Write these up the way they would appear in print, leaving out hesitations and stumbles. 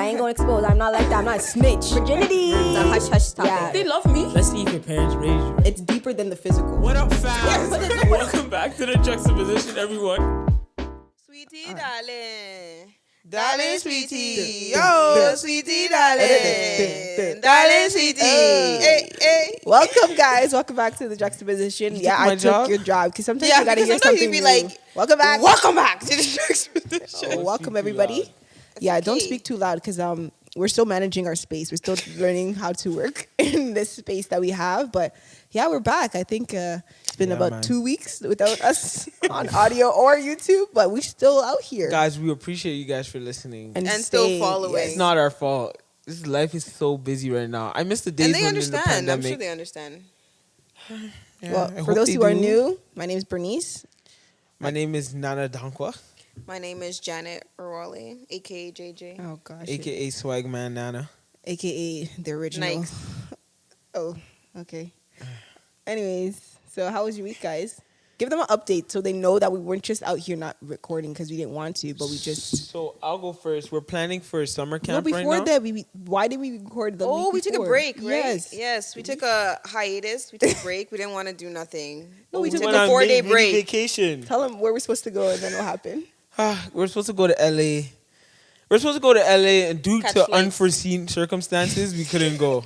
I ain't gonna expose. I'm not like that. I'm not a snitch. Virginity. It's a hush hush topic. Yeah. They love me. Let's see if your parents raised you right. It's deeper than the physical. What up, fam? Welcome back to the Juxtaposition, everyone. Sweetie, darling. Darling, sweetie. Yo, sweetie, darling. Darling, sweetie. Hey, hey. Welcome, guys. Welcome back to the Juxtaposition. Yeah, I took your job because sometimes you gotta hear something you'd be new. like, welcome back. welcome back to the Juxtaposition. Welcome, everybody. Yeah, don't okay. speak too loud because we're still managing our space. We're still learning how to work in this space that we have. But yeah, we're back. I think it's been about 2 weeks without us on audio or YouTube, but we're still out here. Guys, we appreciate you guys for listening. And still following. It's not our fault. This life is so busy right now. I miss the days And they when understand. in the pandemic. I'm sure they understand. Well, for those who are new, my name is Bernice. My name is Nana Dankwa, My name is Janet Orwally, a.k.a. JJ. Oh, gosh. a.k.a. Swagman Nana. AKA the original. Nice. Oh, okay. Anyways, so how was your week, guys? Give them an update so they know that we weren't just out here not recording because we didn't want to, but we just... So I'll go first. We're planning for a summer camp before right now. that, why did we record the week We took a before? break, right? Yes. Yes, we took a hiatus. We took a break. We didn't want to do nothing. No, we took went a on 4-day mini break. vacation. Tell them where we're supposed to go and then what happened. We're supposed to go to LA. We're supposed to go to LA, and due Catch to flights. unforeseen circumstances, we couldn't go.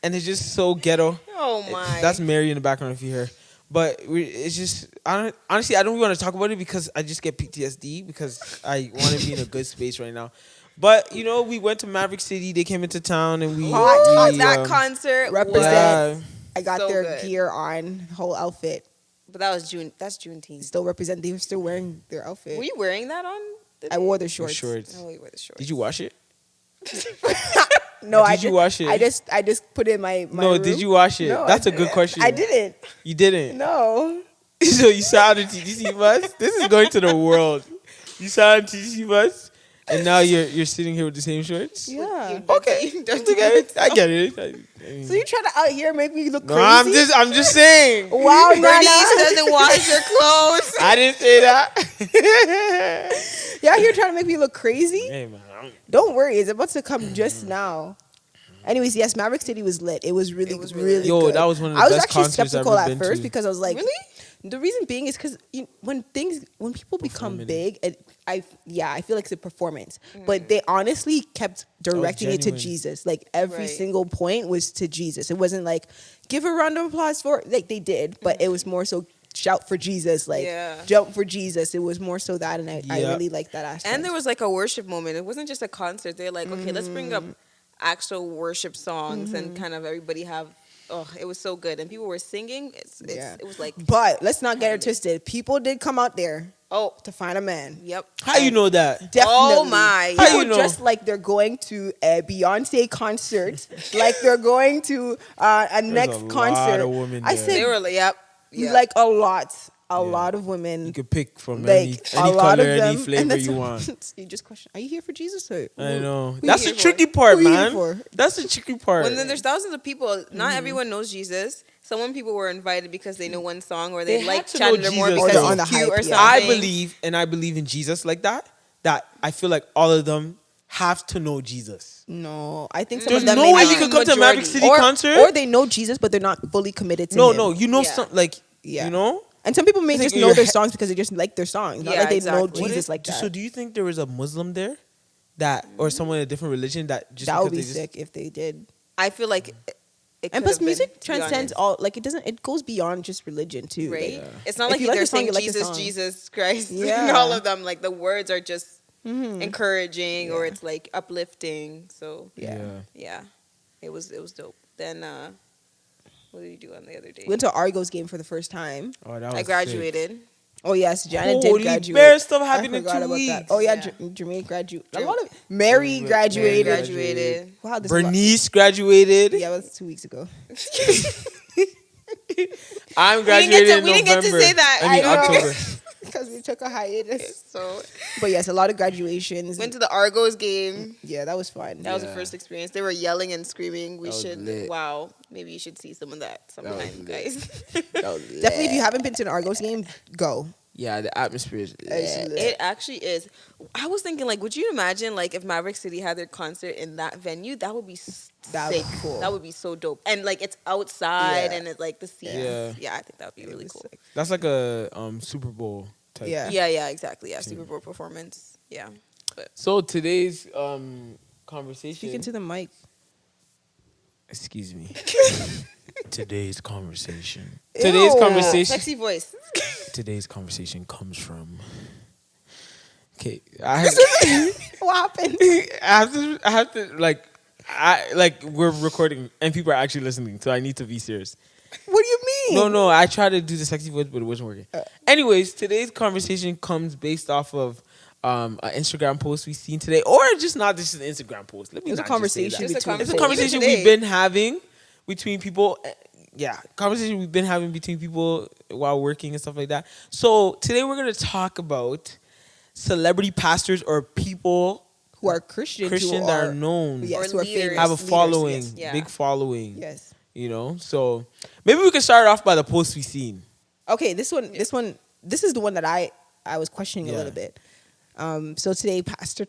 And it's just so ghetto. Oh, my. That's Mary in the background if you hear. But it's just, honestly, I don't really want to talk about it because I just get PTSD because I want to be in a good space right now. But, you know, we went to Maverick City. They came into town and we... that concert Represent. was, I got so their good. gear on, whole outfit. but that was June. That's Juneteenth. Still represent. They were still wearing their outfit. Were you wearing that on? I wore the shorts. Oh, you wore the shorts. Did you wash it? No, Did you wash it? I just put it in my No, room. did you wash it? No, That's I a good didn't. question. I didn't. You didn't? No. So you sat on the TTC bus? This is going to the world. You sat on TTC bus, and now you're sitting here with the same shorts? Yeah. Okay. I get it. So you trying to out here make me look No, crazy? I'm just saying. Wow, Bernice Nana. doesn't wash her clothes. I didn't say that. You out here trying to make me look crazy? Hey man, Don't worry, it's about to come just now. Anyways, yes, Maverick City was lit. It was really good. Yo, that was one of the I was best actually concerts I've skeptical ever at been first to. because I was like, Really? The reason being is because when people become big, I feel like it's a performance. But they honestly kept directing it to genuine. Jesus. Like every Right. single point was to Jesus. It wasn't like give a round of applause for like they did, but it was more so shout for Jesus, like jump for Jesus. It was more so that, and I really like that aspect. And there was like a worship moment. It wasn't just a concert. They're like, okay, let's bring up actual worship songs and kind of everybody have. Oh, it was so good, and people were singing. It was like, But let's not get it twisted. People did come out there to find a man. Yep. How you know that? Definitely. Oh my! How People you know? just like they're going to a Beyonce concert, like they're going to a next a concert. lot of women I there. said They were like, yep. like a lot of women. You could pick from Like any a lot color, of them, any and flavor that's you want. You just question: are you here for Jesus? Or I know. who That's you the here tricky for? part, Who you here man. for? That's the tricky part. When there's thousands of people, not everyone knows Jesus. Some people were invited because they know one song or they They like had to know Chandler more Jesus, because though. he's On the cute hype, or yeah. something. I believe in Jesus like that. That I feel like all of them have to know Jesus. No, I think some There's of them no may way not. you could come to a Maverick City or, concert. or they know Jesus, but they're not fully committed to him. No, you know Yeah. some like Yeah. you know. And some people may It's just like know your their he- songs because they just like their songs. Not Yeah, like they know exactly. Jesus like that. So do you think there was a Muslim there, that or someone in a different religion that just That would because be they just- sick if they did. I feel like it And could plus, have been, music to be transcends honest. all. Like it goes beyond just religion too. Right? Like, It's not If like you like they're the song, saying you like the Jesus, song. Jesus Christ. Yeah. And all of them, like the words are just Mm-hmm. encouraging or Yeah. it's like uplifting. So yeah. it was dope. Then what did you do on the other day? Went to Argos game for the first time. Oh, that was I sick. graduated. Oh yes, Janet Holy did graduate. bear stuff I happened in forgot 2 about weeks. that. Oh yeah, Yeah. Jermaine graduated. A Jam- lot of Mary graduated. Graduated. Wow, this is a lot. Bernice graduated. Yeah, that was 2 weeks ago. I'm We graduating didn't in get to November. say that. I mean I know. October. Because we took a hiatus. So But yes, a lot of graduations. went to the Argos game. Yeah, that was fun. That was the first experience. They were yelling and screaming. We That was should. lit. Wow. Maybe you should see some of that sometime, lit. guys. Definitely, if you haven't been to an Argos game, go. Yeah, the atmosphere is. It actually is. I was thinking, like, would you imagine, like, if Maverick City had their concert in that venue? That would be That would sick. be cool. That would be so dope. And like, it's outside, Yeah. and it's like the seats. Yeah. Yeah, I think that would be It really was cool. sick. That's like a Super Bowl type. Yeah. Yeah, exactly. Yeah, Super Bowl performance. Yeah, but So today's conversation. Speaking to the mic. Excuse me. Today's conversation. Ew. Today's conversation. sexy voice. Today's conversation comes from. Okay, What happened? I have to like we're recording and people are actually listening, so I need to be serious. What do you mean? No, I tried to do the sexy voice, but it wasn't working. Anyways, today's conversation comes based off of an Instagram post we've seen today, or just not just an Instagram post. Let me It's a not just say that. conversation It's a between It's a Even conversation today. we've been having between people. Conversation we've been having between people while working and stuff like that. So today we're gonna talk about celebrity pastors or people who are Christians that are known, yes, Or who are leaders. famous, have a leaders, following, yes. Yeah. big following. Yes. You know, so maybe we can start off by the post we've seen. Okay, this is the one that I was questioning a Yeah. little bit. So today, Pastor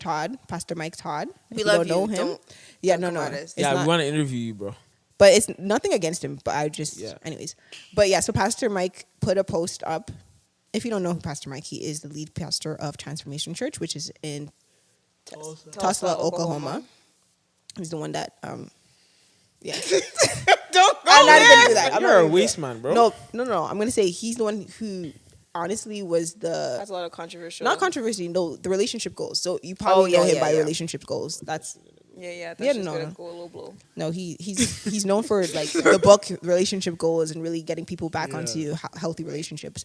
Mike Todd. If We you love don't know you. him. Don't Yeah, come no. at us. It's Yeah, not- we want to interview you, bro. but it's nothing against him. But I just, Yeah. anyways. But yeah, so Pastor Mike put a post up. If you don't know who Pastor Mike, he is the lead pastor of Transformation Church, which is in Tulsa, Oklahoma. He's the one that, yeah. Don't go I'm not even there. gonna do that. I'm You're not a gonna do waste that. man, bro. No. I'm gonna say he's the one who honestly was That's a lot of controversial. not controversy. No, the relationship goals. So you probably know him by relationship goals. That's Yeah, that's Yeah, just no, gonna no. go a low blow. no. He's known for like the book relationship goals and really getting people back Yeah. onto healthy relationships.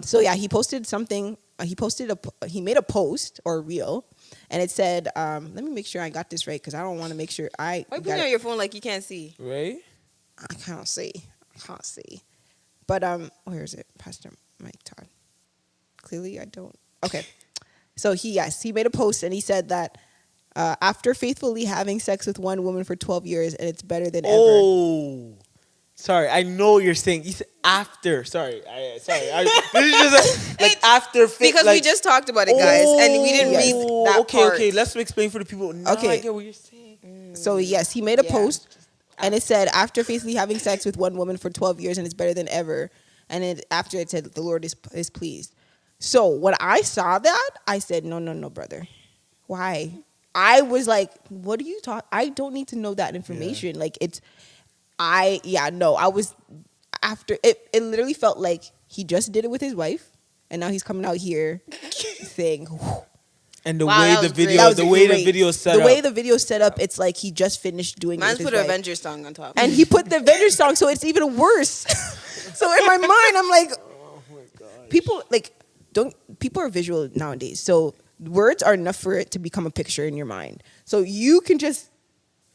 So yeah, he posted something. He made a post or a reel, and it said, "Let me make sure I got this right because I don't want to make sure I Why you got putting it. on your phone like you can't see? Right? I can't see. But where is it? Pastor Mike Todd. Clearly, I don't. Okay. So he made a post and he said that after faithfully having sex with one woman for 12 years and it's better than ever. Oh, sorry. I know what you're saying. You said after. Sorry. This is just like after. Because we just talked about it, guys, and we didn't Yes. read that Okay, part. okay. Let's explain for the people. Now Okay. I get what you're saying. So yes, he made a Yeah. post and it said after faithfully having sex with one woman for 12 years and it's better than ever. And after it said the Lord is pleased. So when I saw that, I said, no, brother. Why? I was like, what are you talking? I don't need to know that information. Like I was after it literally felt like he just did it with his wife and now he's coming out here saying And the Wow, way that the was video, great. that was the way the great. video set the up. way the video set up, it's like he just finished doing Man's it with put his an wife. Avengers song on top. And he put the Avengers song, so it's even worse. So in my mind, I'm like, people are visual nowadays. So words are enough for it to become a picture in your mind. So you can just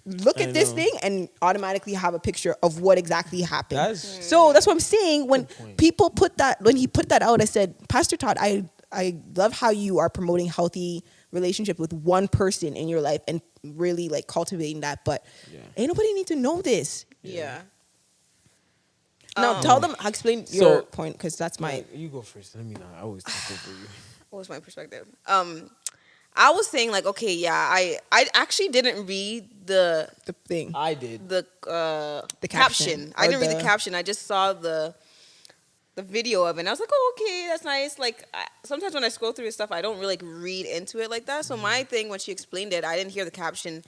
look I at this know. thing and automatically have a picture of what exactly happened. That's- So that's what I'm saying. When point. people when he put that out, I said, Pastor Todd, I love how you are promoting healthy relationship with one person in your life and really like cultivating that. But ain't nobody need to know this. Yeah. Now tell them, explain So- your point because that's my. You go first. Let me know. I always talk over you. What was my perspective? I was saying like, okay, yeah, I actually didn't read the thing. I did. the caption, caption. I or didn't read the- the caption. I just saw the video of it. And I was like, oh, okay, that's nice. Like sometimes when I scroll through his stuff, I don't really like read into it like that. So my thing when she explained it, I didn't hear the caption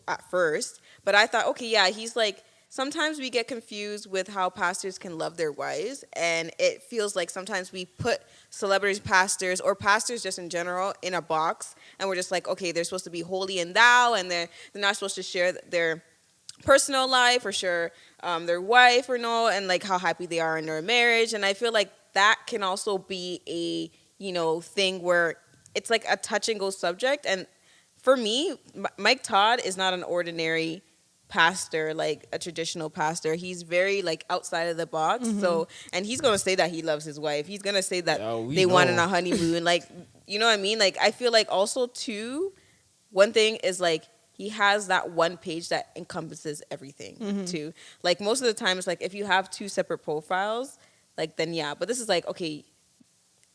at first, but I thought, okay, yeah, he's like. Sometimes we get confused with how pastors can love their wives, and it feels like sometimes we put celebrities, pastors, or pastors just in general in a box, and we're just like, okay, they're supposed to be holy and thou, and they're not supposed to share their personal life or share their wife or no, and like how happy they are in their marriage. And I feel like that can also be a thing where it's like a touch and go subject. And for me, Mike Todd is not an ordinary pastor, like a traditional pastor. He's very like outside of the box. So, and he's gonna say that he loves his wife. He's gonna say that we they went on know. a honeymoon. Like, you know what I mean? Like, I feel like also too, one thing is like he has that one page that encompasses everything too. Like most of the time, it's like if you have two separate profiles, like then yeah. But this is like okay.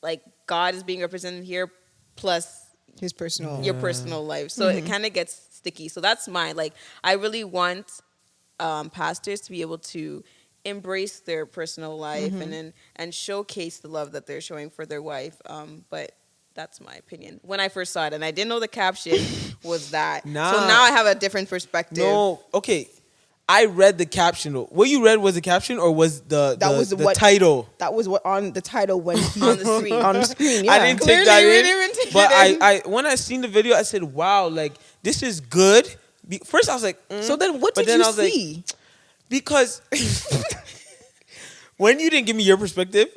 like God is being represented here, plus His personal. your personal life. So it kind of gets sticky. So that's mine. Like I really want pastors to be able to embrace their personal life and showcase the love that they're showing for their wife. But that's my opinion. When I first saw it, and I didn't know the caption was that. Nah. So now I have a different perspective. No, okay. I read the caption. What you read was the caption, or was the title? That was what on the title when he, On the screen. On the screen, yeah. I didn't take Clearly, that we in. didn't even take But it in. I when I seen the video, I said, "Wow, like this is good." First, I was like, So then, what but did then you I was like, see? because when you didn't give me your perspective,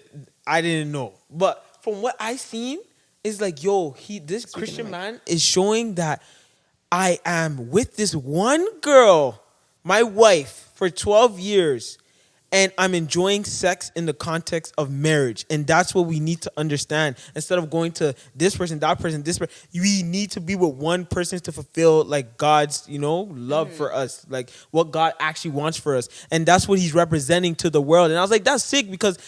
I didn't know. But from what I seen, is like, yo, this Christian man is showing that I am with this one girl, my wife, for 12 years, and I'm enjoying sex in the context of marriage. And that's what we need to understand. Instead of going to this person, that person, this person, we need to be with one person to fulfill like God's, love for us, like what God actually wants for us. And that's what he's representing to the world. And I was like, that's sick, because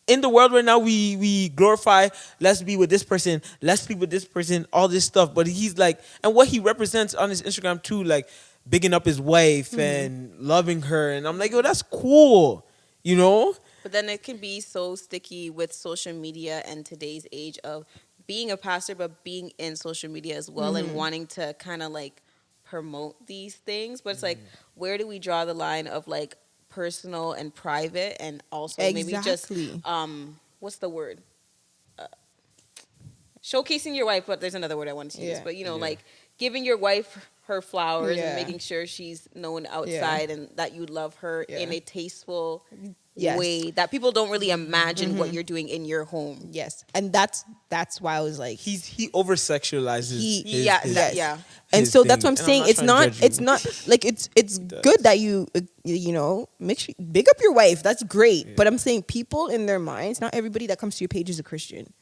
in the world right now, we glorify, let's be with this person, let's sleep with this person, all this stuff. But he's like, and what he represents on his Instagram too, like bigging up his wife and loving her. And I'm like, yo, that's cool, But then it can be so sticky with social media and today's age of being a pastor, but being in social media as well and wanting to kind of like promote these things. But it's like, where do we draw the line of like personal and private, and also maybe just what's the word? Showcasing your wife, but there's another word I wanted to use. But like giving your wife her flowers and making sure she's known outside and that you love her in a tasteful way that people don't really imagine what you're doing in your home. Yes, and that's why I was like, he over sexualizes. And so that's what I'm saying. It's not like it's good that you make sure big up your wife. That's great. Yeah. But I'm saying people in their minds, not everybody that comes to your page is a Christian.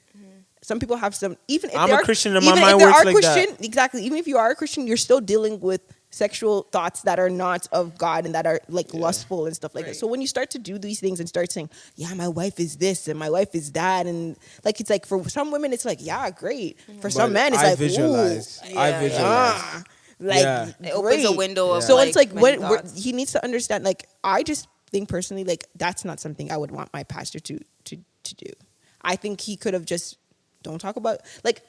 Some people have some, even if I'm they a are Christian and my mind works like that. Exactly. Even if you are a Christian, you're still dealing with sexual thoughts that are not of God and that are like lustful and stuff like that. So when you start to do these things and start saying, yeah, my wife is this and my wife is that, and like it's like for some women it's like, yeah, great. For some men it's I like, visualize. ooh, I visualize. It opens a window of so it's like what he needs to understand. Like I just think personally, like that's not something I would want my pastor to do. I think he could have just don't talk about like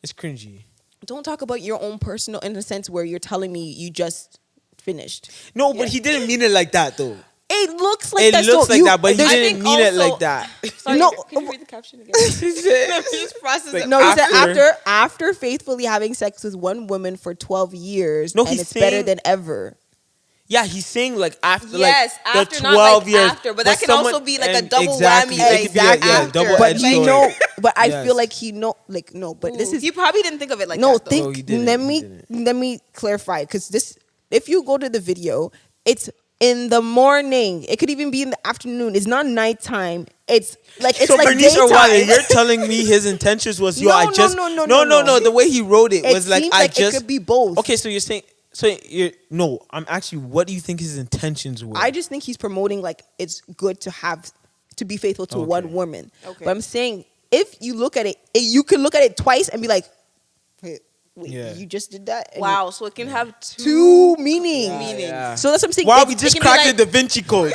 it's cringy. Don't talk about your own personal in the sense where you're telling me you just finished. No, but he didn't mean it like that though. It looks like that. It looks like that, but he didn't mean it like that. Sorry, no, can you read the caption again? Just process it. No, he said after faithfully having sex with one woman for 12 years, and it's better than ever. Yeah, he's saying like after, yes, like after, the 12 not like years. After, but that can also be like a double whammy. Like, exactly. Double but he know. But I yes. feel like he know. Like no, but Ooh, this is. You probably didn't think of it like no, that. No, let me clarify, because this. If you go to the video, it's in the morning. It could even be in the afternoon. It's not nighttime. It's like so like Bernice daytime. You're telling me his intentions was yo. No. The way he wrote it was like I just. It could be both. Okay, so you're saying. So I'm actually. What do you think his intentions were? I just think he's promoting like it's good to be faithful to one woman. Okay. But I'm saying if you look at it, you can look at it twice and be like, wait, you just did that. And wow, so it can have two meanings. Yeah. So that's what I'm saying. Wow, we just cracked the Da Vinci Code.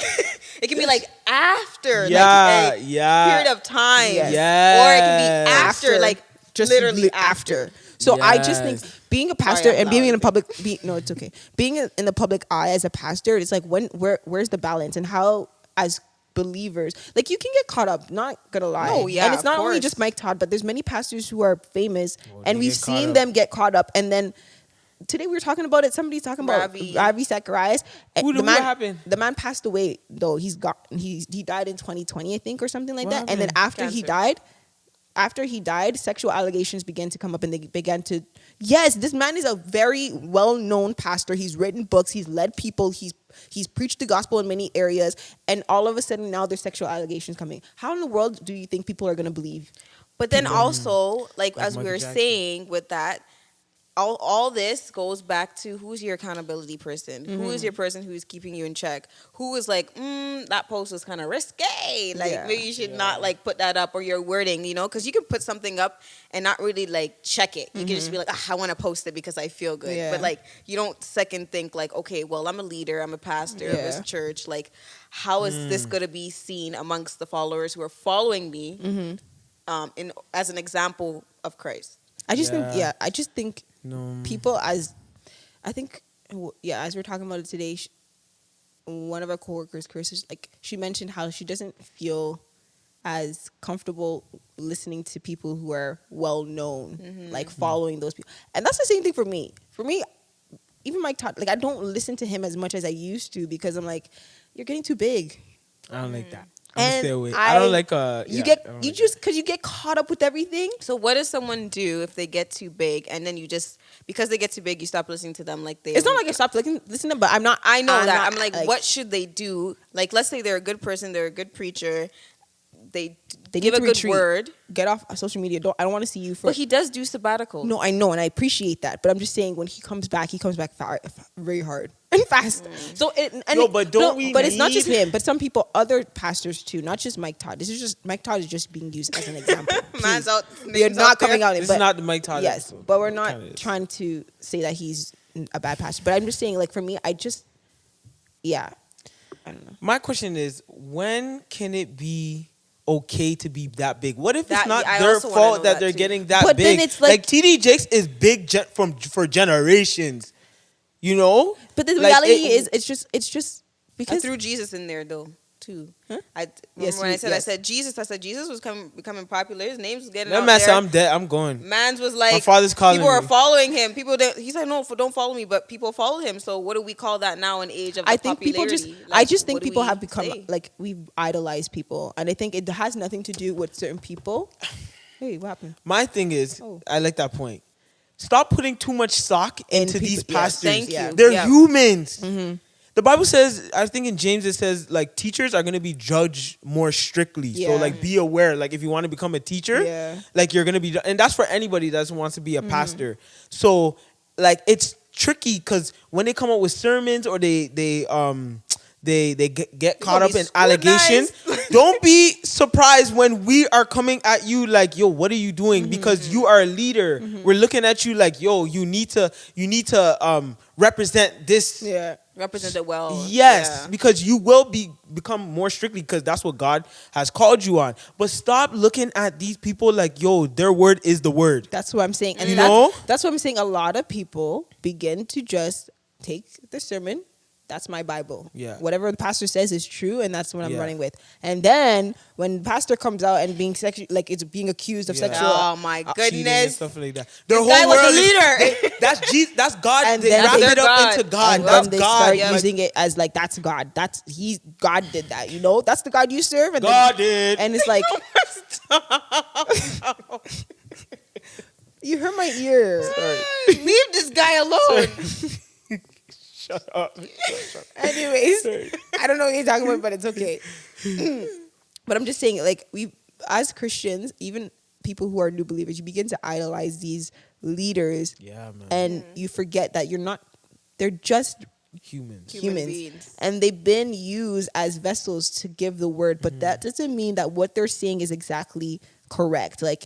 It can be like after, period of time, yes. Or it can be after, like just literally after. So I just think being a pastor and being in the public, it's okay. Being in the public eye as a pastor, it's like where's the balance, and how as believers, like you can get caught up. Not gonna lie, and it's not only just Mike Todd, but there's many pastors who are famous, and we've seen them get caught up. And then today we were talking about it. Somebody's talking about Ravi Zacharias. What happened? The man passed away though. He died in 2020, I think, or something like that. And then after he died, sexual allegations began to come up, and they began to. Yes, this man is a very well-known pastor. He's written books. He's led people. He's preached the gospel in many areas, and all of a sudden now there's sexual allegations coming. How in the world do you think people are going to believe? But then also, like as we were saying with that, all this goes back to who's your accountability person, who is your person who's keeping you in check, who is like, that post is kind of risque, like Yeah. maybe you should not like put that up, or your wording, because you can put something up and not really like check it. You can just be like, I want to post it because I feel good, Yeah. but like you don't second think like, okay, well, I'm a leader, I'm a pastor of this Yeah. church, like how is this going to be seen amongst the followers who are following me, in as an example of Christ. I just Yeah. think No. people as I think as we're talking about it today, one of our coworkers, Chris, like she mentioned how she doesn't feel as comfortable listening to people who are well known, like following those people, and that's the same thing for me. For me, even Mike Todd, like I don't listen to him as much as I used to because I'm like, you're getting too big. I don't like that. I'm gonna And stay away. I don't like you I don't like just because you get caught up with everything. So what does someone do if they get too big and then you just, because they get too big, you stop listening to them? Like It's not like I stopped listening, but I'm not. I know that. not, I'm like, what should they do? Like, let's say they're a good person, they're a good preacher, they They give need a to good retreat. word. Get off social media. I don't want to see you for. But he does do sabbatical. No, I know, and I appreciate that. But I'm just saying, when he comes back very hard and fast. So, but it's not just him. But some people, other pastors too, not just Mike Todd. Mike Todd is just being used as an example. Man's out. They're names not out there. coming out. This But is not the Mike Todd. yes, episode. but we're It not kinda is. trying to say that he's a bad pastor. But I'm just saying, like for me, I don't know. My question is, when can it be okay to be that big? What if That- it's not I their also wanna know fault that that they're too. getting that But then big? it's like- TD Jakes is big for generations. You know? But the Like, reality it- is, it's just I because threw Jesus in there though too. Huh? I Yes, remember when yes. I said Jesus was becoming popular. His name's getting That out man there. said, I'm dead. I'm going. Man's was like, My father's calling people are me. following him. He said, no, don't follow me, but people follow him. So what do we call that now in age of I think people popularity? I Like, just think what do people we have become say? like we've idolized people, and I think it has nothing to do with certain people. Hey, what happened? My thing is, Oh. I like that point. Stop putting too much stock In into people- these yes, pastors. thank you. They're Yeah. humans. Mm-hmm. The Bible says, I think in James it says, like, teachers are going to be judged more strictly. So, Yeah. like, be aware. Like, if you want to become a teacher, Yeah. like, you're going to be, and that's for anybody that wants to be Mm-hmm. a pastor. So, like, it's tricky because when they come up with sermons or they get caught gonna up be in allegations, scrutinized. don't be surprised when we are coming at you like, yo, what are you doing? Because you are a leader. We're looking at you like, yo, you need to represent this. Yeah. Represented well. Yes, Yeah. because you will become more strictly because that's what God has called you on. But stop looking at these people like, yo, their word is the word. That's what I'm saying, and You know? that's what I'm saying. A lot of people begin to just take the sermon. That's my Bible. Yeah. Whatever the pastor says is true, and that's what I'm Yeah. running with. And then when the pastor comes out and being it's being accused of Yeah. sexual. Oh my Cheating and goodness. stuff like that. Their This guy was a world is- leader. that's Jesus. That's God. And they then wrap they- it up God. into God. And That's then they God. start Like, using it as like that's God. God did that. You know, that's the God you serve. And God then, did. and it's like you hurt my ear. Leave this guy alone. Shut up. Anyways, Sorry. I don't know what you're talking about, but it's okay. But I'm just saying, like we as Christians, even people who are new believers, you begin to idolize these leaders, Yeah, man. and you forget that you're not. They're just Humans. Human humans, beings. and they've been used as vessels to give the word. But that doesn't mean that what they're saying is exactly correct. Like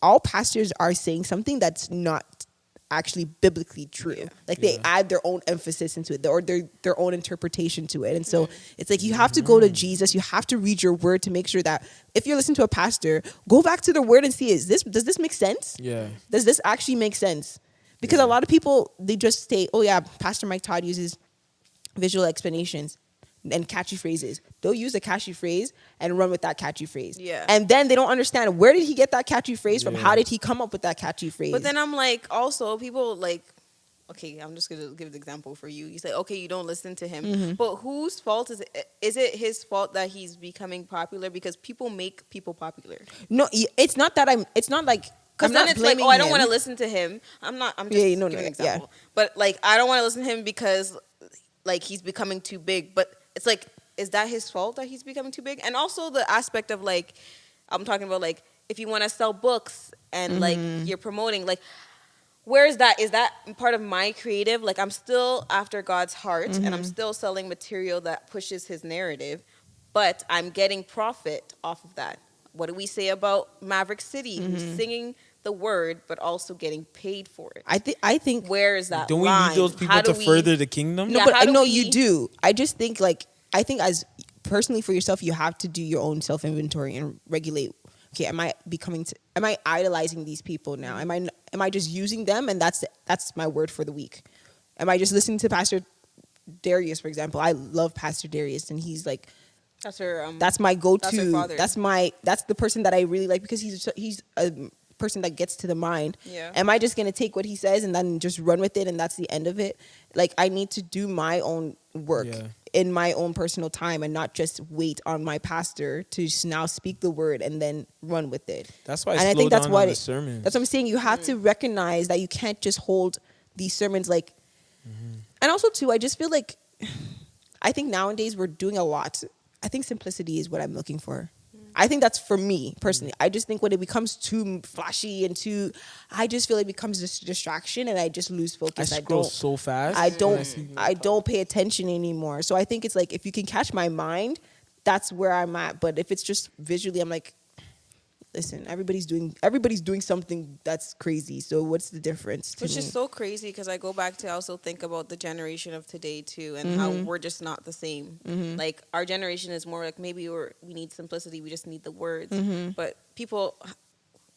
all pastors are saying something that's not actually biblically true. Like they add their own emphasis into it, or their own interpretation to it. And so it's like you have to go to Jesus. You have to read your word to make sure that if you're listening to a pastor, go back to the word and see does this make sense? Yeah. Does this actually make sense? Because a lot of people, they just say, oh yeah, Pastor Mike Todd uses visual explanations and catchy phrases. They'll use a catchy phrase and run with that catchy phrase. Yeah. And then they don't understand, where did he get that catchy phrase from? Yeah. How did he come up with that catchy phrase? But then I'm like, also people like, okay, I'm just gonna give the example for you. You say, okay, you don't listen to him, but whose fault is it? Is it his fault that he's becoming popular? Because people make people popular. No, it's not that it's not like, Because I'm then not it's like, blaming oh, I don't him. want to listen to him. I'm just Yeah, no, giving an yeah. example. But like, I don't want to listen to him because like he's becoming too big. But it's like, is that his fault that he's becoming too big? And also the aspect of like, I'm talking about like, if you want to sell books and like you're promoting, like, where is that? Is that part of my creative? Like, I'm still after God's heart, and I'm still selling material that pushes His narrative, but I'm getting profit off of that. What do we say about Maverick City, who's singing the word, but also getting paid for it? I think Where is that Don't we line? need those people to further the kingdom? no, Yeah, but how I do know we- you do. I just think like I think as personally for yourself, you have to do your own self inventory and regulate. Okay, am I idolizing these people now? Am I just using them and that's my word for the week? Am I just listening to Pastor Darius, for example? I love Pastor Darius, and he's like, That's her. that's my go-to. That's her father. That's the person that I really like because he's a person that gets to the mind. Yeah. Am I just gonna take what he says and then just run with it and that's the end of it? Like I need to do my own work in my own personal time and not just wait on my pastor to now speak the word and then run with it. That's why and I think that's what what the sermons. that's what I'm saying. You have to recognize that you can't just hold these sermons like. And also too, I just feel like I think nowadays we're doing a lot. I think simplicity is what I'm looking for. I think that's for me personally. I just think when it becomes too flashy and I just feel it becomes this distraction and I just lose focus. I scroll so fast. I don't pay attention anymore. So I think it's like if you can catch my mind, that's where I'm at. But if it's just visually, I'm like, listen, everybody's doing something that's crazy. So what's the difference? Which is so crazy because I go back to also think about the generation of today too, and how we're just not the same. Like our generation is more like maybe we need simplicity, we just need the words, but people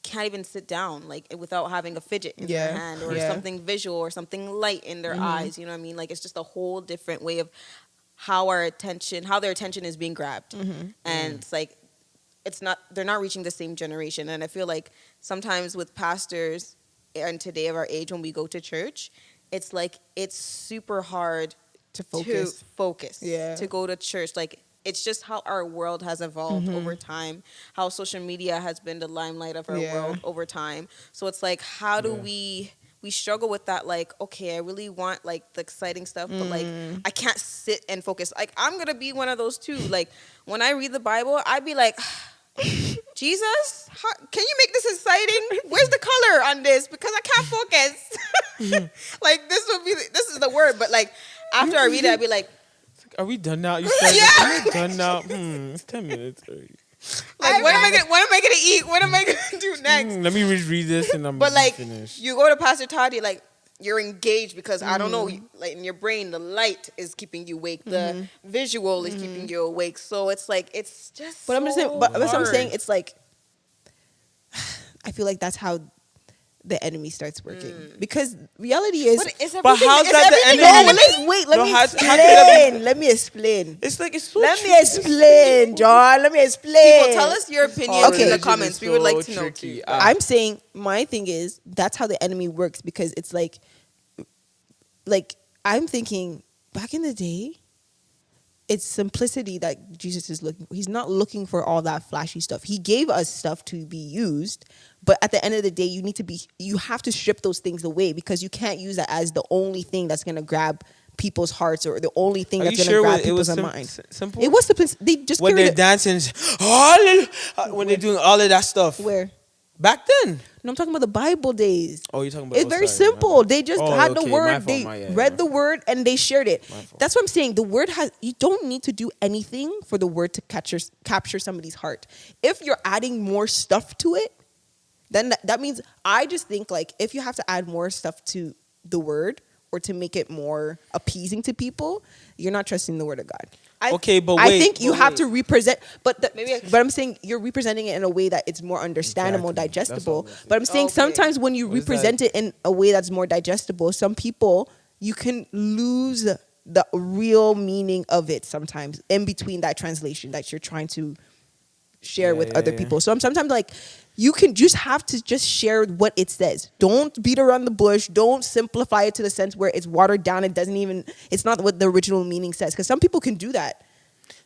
can't even sit down like without having a fidget in their hand or something visual or something light in their eyes. You know what I mean? Like it's just a whole different way of how their attention is being grabbed, and it's like. They're not reaching the same generation. And I feel like sometimes with pastors and today of our age, when we go to church, it's like, it's super hard to focus. To go to church. Like, it's just how our world has evolved over time, how social media has been the limelight of our world over time. So it's like, how do we struggle with that? Like, okay, I really want like the exciting stuff, but like I can't sit and focus. Like I'm gonna be one of those too. Like when I read the Bible, I'd be like, Jesus, can you make this exciting? Where's the color on this? Because I can't focus. Like this is the word, but like after I read it, I'd be like, are we done now? Are we done now? It's 10 minutes already. Like what am I gonna eat? What am I gonna do next? Let me read this and I'm But like finished. you go to Pastor Toddy, like you're engaged because I don't know, like in your brain, the light is keeping you awake, the visual is keeping you awake. So it's like it's just. But so I'm just saying. But that's what I'm hard. saying. It's like I feel like that's how the enemy starts working because reality is. But how's that the enemy? No, wait. Let me explain. Let me explain. It's like it's so Let me explain, John. Let me explain. People, tell us your opinions in the comments. We would like to know tricky. too. I'm saying my thing is that's how the enemy works because it's like I'm thinking back in the day, it's simplicity that Jesus is looking for. He's not looking for all that flashy stuff. He gave us stuff to be used, but at the end of the day, you have to strip those things away because you can't use that as the only thing that's going to grab people's hearts or the only thing that's going to grab people's minds. Simple? It was simple. They just when they're dancing, when they're doing all of that stuff. Where? Back then. No, I'm talking about the Bible days. Oh, you're talking about. It's very simple. They just had the okay, word. They read the word and they shared it. That's what I'm saying. The word you don't need to do anything for the word to capture somebody's heart. If you're adding more stuff to it, then that means I just think like if you have to add more stuff to the word or to make it more appeasing to people, you're not trusting the word of God. I think you have to represent, but I'm saying you're representing it in a way that it's more understandable, digestible. But I'm saying sometimes when you represent it in a way that's more digestible, some people you can lose the real meaning of it sometimes in between that translation that you're trying to share with other people. So I'm sometimes like you can just have to just share what it says. Don't beat around the bush. Don't simplify it to the sense where it's watered down. It's not what the original meaning says. Because some people can do that.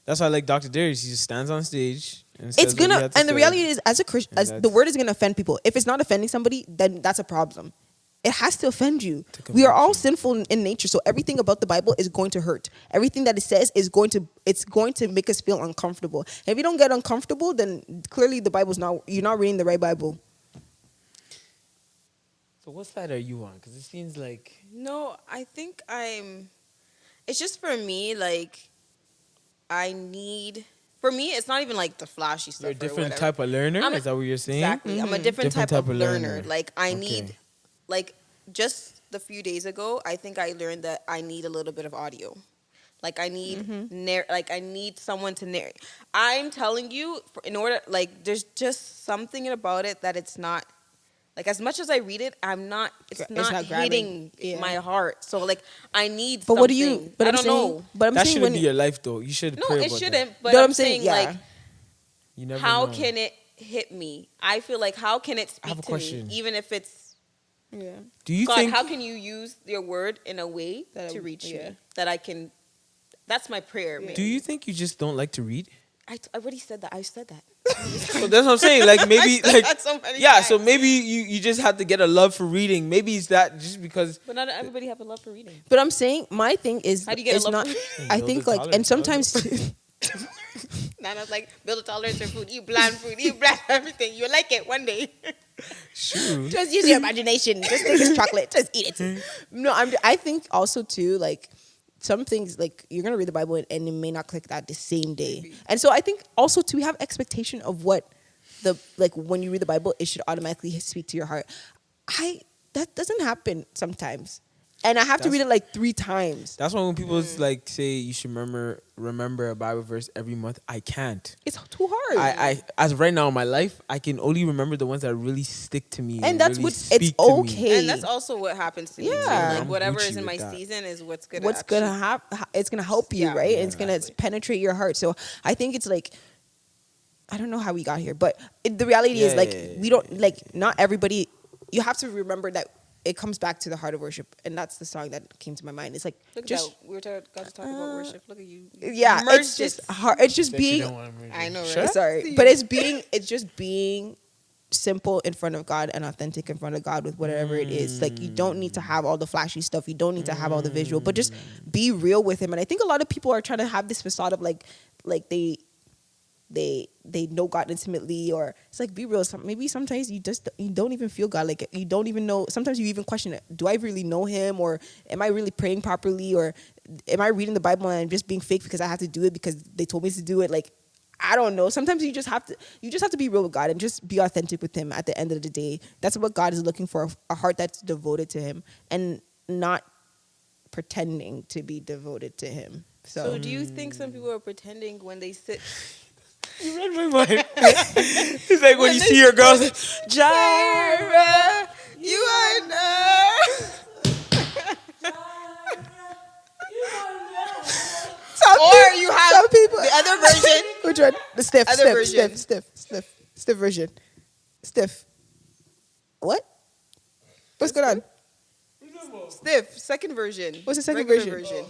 That's why I like Dr. Darius. He just stands on stage and says the reality is, as a Christian, the word is gonna offend people. If it's not offending somebody, then that's a problem. It has to offend you. We are all sinful in nature, so everything about the Bible is going to hurt. Everything that it says is going to make us feel uncomfortable. And if you don't get uncomfortable, then clearly the Bible's you're not reading the right Bible. So what side are you on? Because it seems like No, I think I'm. It's just for me, like, I need. For me, it's not even like the flashy stuff you're a or different whatever. type of learner. I'm a- Is that what you're saying? Exactly. I'm a different, Different type of learner. Like, I Okay. need. Like, just the few days ago, I think I learned that I need a little bit of audio. Like, I need like I need someone to narrate. I'm telling you, in order, like, there's just something about it that it's not. Like, as much as I read it, I'm not. It's not not grabbing. hitting Yeah. my heart. So, like, I need. But something. what do you? But I I'm don't saying, know. But I'm That saying shouldn't when be your life, though. You should No, pray it about shouldn't. that. But No, I'm saying, like, You never how know. can it hit me? I feel like how can it speak have a to question. me, even if it's yeah. Do you God? think? How can you use your word in a way That to I- reach yeah. me that I can? That's my prayer. Yeah. Man. Do you think you just don't like to read? I already said that. I said that. So that's what I'm saying. Like maybe, said like that so many yeah. times. So maybe you just have to get a love for reading. Maybe it's that just because. But not everybody have a love for reading. But I'm saying my thing is, How do you get a it's love not. for I Build think a like, and tolerance, sometimes Nana's like, build a tolerance for food, eat bland food, eat bland everything. You'll like it one day. True. just use your imagination. Just think it's chocolate. Just eat it. No, I think also too, like, some things, like, you're gonna read the Bible and it may not click that the same day. Maybe. And so I think also too, we have expectation of what the, like, when you read the Bible, it should automatically speak to your heart. That doesn't happen sometimes, and I have to That's- read it like 3 times. That's why when people like say you should remember a Bible verse every month, I can't. It's too hard. I as of right now in my life, I can only remember the ones that really stick to me. And that's really what speak it's to me. okay. And that's also what happens to me. Too. Yeah. Like I'm whatever Gucci is in with my that. season is what's gonna. What's gonna actually- happen? It's gonna help you, Yeah. right? Yeah. And it's gonna Exactly. penetrate your heart. So I think it's like, I don't know how we got here, but the reality is, like, we don't, like, not everybody. You have to remember that it comes back to the heart of worship, and that's the song that came to my mind. It's like, Look at just that. We were got to talk about worship. Look at you. yeah, Merged it's just it. hard. It's just That you being. don't wanna merge I it. know, right? Sure? Sorry, but it's just being simple in front of God and authentic in front of God with whatever it is. Like, you don't need to have all the flashy stuff. You don't need to have all the visual, but just be real with Him. And I think a lot of people are trying to have this facade of like they know God intimately, or it's like, be real. Maybe sometimes you don't even feel God. Like, you don't even know. Sometimes you even question it. Do I really know Him, or am I really praying properly, or am I reading the Bible and I'm just being fake because I have to do it because they told me to do it? Like, I don't know. Sometimes you just have to be real with God and just be authentic with Him. At the end of the day, that's what God is looking for: a heart that's devoted to Him and not pretending to be devoted to Him. So do you think some people are pretending when they sit? You read my mind. It's like when you see your girls, Jira, you are enough. Or you have some people. the other version. Which one? The stiff, Other stiff, version. stiff version. Stiff. What? What's going on? Stiff. Second version. What's the second Regular version?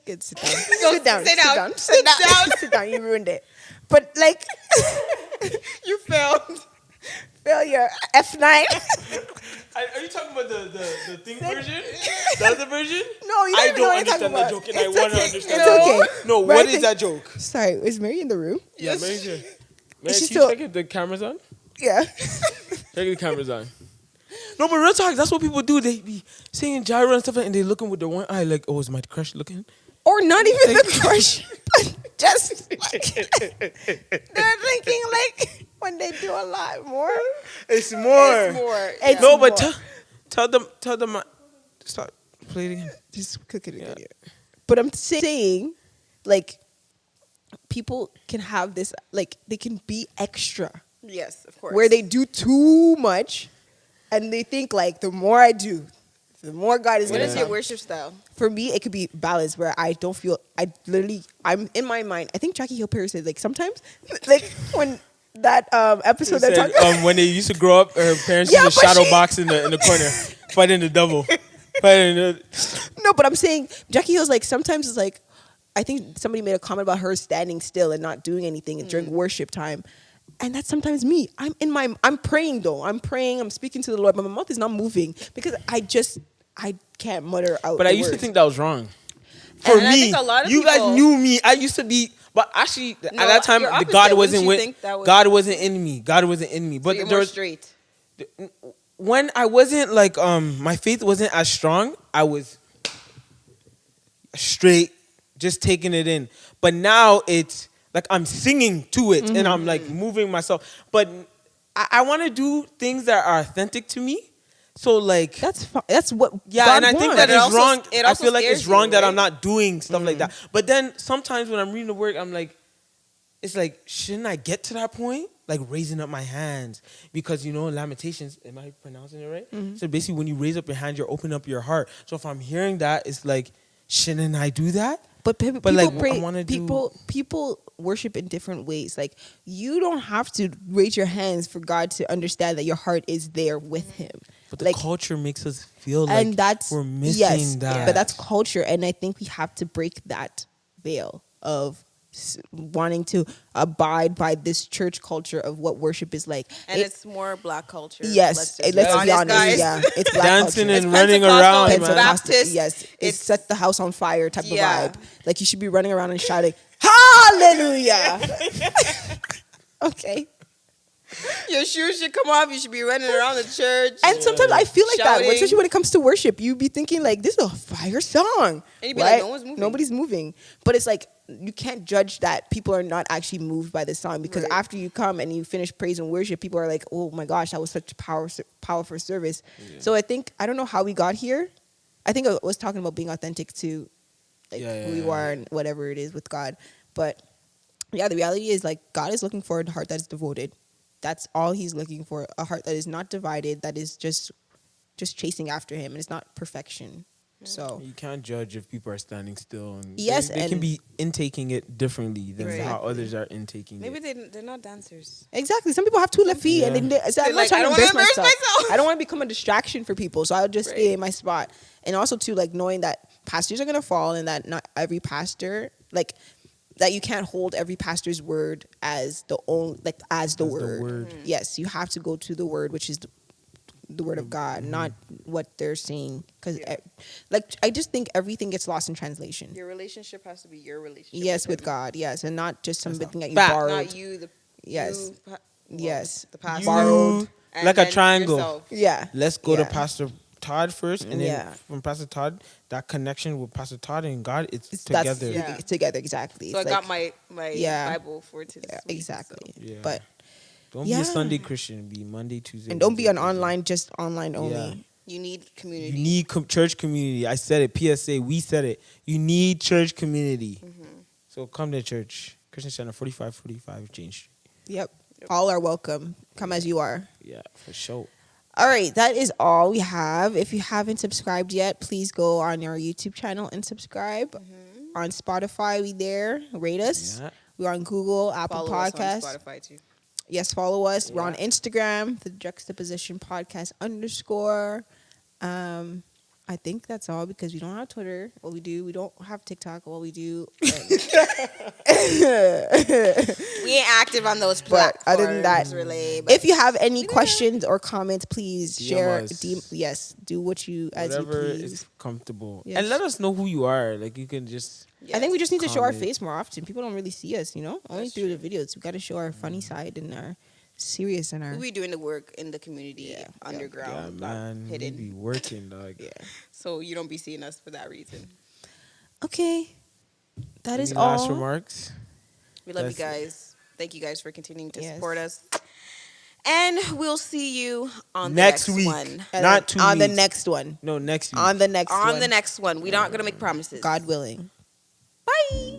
Good, sit down. Go Sit down. sit down. Sit Sit down. down. Sit down. You ruined it. But, like, You failed. failure. F9. Are you talking about the thing version? The other version? No, you I don't even know don't what I'm talking understand that about. joke, and I It's want to okay. understand It's that okay. joke. No, But I what is think- that joke? Sorry, is Mary in the room? Yeah, Mary's here. Mary, she can still- you check if the camera's on? Yeah. Check if the camera's on. No, but real talk, that's what people do. They be singing gyro and stuff, and they looking with their one eye like, oh, is my crush looking? Or not even the crush. But just like, they're thinking, like, when they do a lot more. It's more. It's more. It's No, but more. tell them, stop, play it again. Just cook it again. But I'm saying, like, people can have this, like, they can be extra Yes, of course. where they do too much, and they think, like, the more I do, the more God is What going is to your worship style? For me, it could be balance where I don't feel, I'm in my mind. I think Jackie Hill Perry said, like, sometimes, like, when that episode they're Said, talking when they used to grow up, her parents Yeah, used to but shadow she- box in the corner, fighting the devil. Fighting the, No, but I'm saying Jackie Hill's like, sometimes it's like, I think somebody made a comment about her standing still and not doing anything during worship time. And that's sometimes me. I'm praying though. I'm praying, I'm speaking to the Lord, but my mouth is not moving because I can't mutter out. But I the used to words. think that was wrong. For And I me, think a lot of you guys people- knew me. I used to be, but actually at No, that time, you're the opposite. God Wouldn't wasn't you with. think that was- God wasn't in me. God wasn't in me. So But you're there more was, straight. when I wasn't like my faith wasn't as strong, I was straight just taking it in. But now it's like I'm singing to it and I'm like moving myself. But I want to do things that are authentic to me. So like That's that's what yeah, God and I think wants. that But it is also- wrong. it I also feel like scares it's wrong you, that right? I'm not doing stuff like that. But then sometimes when I'm reading the word, I'm like, it's like, shouldn't I get to that point? Like raising up my hands. Because, Lamentations, am I pronouncing it right? So basically when you raise up your hand, you're opening up your heart. So if I'm hearing that, it's like, shouldn't I do that? But people like, pray. I wanna People worship in different ways. Like you don't have to raise your hands for God to understand that your heart is there with Him. But the like, culture makes us feel and like that's we're missing yes, that. but that's culture, and I think we have to break that veil of wanting to abide by this church culture of what worship is like. And it's more black culture. Yes, let's be be honest. guys. Yeah, it's black Dancing culture. and It's running Pentecostal, around, it's man. Baptist. Yes, it's It's- set the house on fire type Yeah. of vibe. Like you should be running around and shouting, "Hallelujah!" Okay. Your shoes should come off. You should be running around the church. And sometimes I feel like that, Shouting. especially when it comes to worship. You be thinking like, "This is a fire song," And you be like, right? "No one's moving." Nobody's moving, but it's like you can't judge that people are not actually moved by the song because Right. after you come and you finish praise and worship, people are like, "Oh my gosh, that was such a powerful service." So I don't know how we got here. I think I was talking about being authentic to like who you are and whatever it is with God, but yeah, the reality is like God is looking for a heart that is devoted. That's all He's looking for, a heart that is not divided, that is just chasing after Him, and it's not perfection. So You can't judge if people are standing still. And Yes, they can and- be intaking it differently than Right. how others are intaking Maybe it. they're not dancers. exactly, some people have 2 left feet, and Yeah. so I'm They're not like, trying "I to don't wanna embarrass embarrass myself. myself." I don't want to become a distraction for people, so I'll just Right. stay in my spot. And also too, like knowing that pastors are gonna fall, and that not every pastor like. That you can't hold every pastor's word as the only as the word. Yes, you have to go to the word, which is the word of God, not what they're saying. Because I just think everything gets lost in translation. Your relationship has to be your relationship. Yes, with Him. God. Yes, and not just something that you fact. borrowed. Not you. Yes. Yes. The pastor. Borrowed. And Like a then triangle. yourself. Yeah. Let's go to Yeah. Pastor Todd first, and then Yeah. from Pastor Todd, that connection with Pastor Todd and God, it's That's together. Yeah. together exactly. So It's I got like- my Yeah. Bible for today. yeah, exactly. so. Yeah. But Don't be Yeah. a Sunday Christian. Be Monday, Tuesday, and don't be Wednesday, an Thursday. online, just online only. Yeah. You need community. You need church community. I said it. PSA. We said it. You need church community. So come to church. Christian Center, 4545 Jane Street. Yep. All are welcome. Come as you are. Yeah, for sure. All right, that is all we have. If you haven't subscribed yet, please go on our YouTube channel and subscribe. On Spotify, we there. Rate us. Yeah. We're on Google, Apple Follow us Podcasts. on Spotify too. Yes, follow us. We're on Yeah. Instagram, the Juxtaposition Podcast _. I think that's all because we don't have Twitter. Well, we do. We don't have TikTok. Well, we do. We ain't active on those But platforms. other than that, really, but if you have any questions or comments, please DM share. us. Yes, do what you Whatever as you please. is comfortable. Yes. And let us know who you are. Like, you can just... I think we just need to show our Comment. face more often. People don't really see us, only That's through the videos. We got to show our funny side and our serious and our. we be doing the work in the community Yeah. Yeah, underground, not man. We hidden. be working, dog. Yeah. So you don't be seeing us for that reason. Okay, that is Any last all. remarks? We love That's you guys. Thank you guys for continuing to Yes. support us. And we'll see you on the Next next week. one. And Not then 2 on the weeks. next one. No, next week. On the next On one. the next one. We're not going to make promises. God willing. Bye.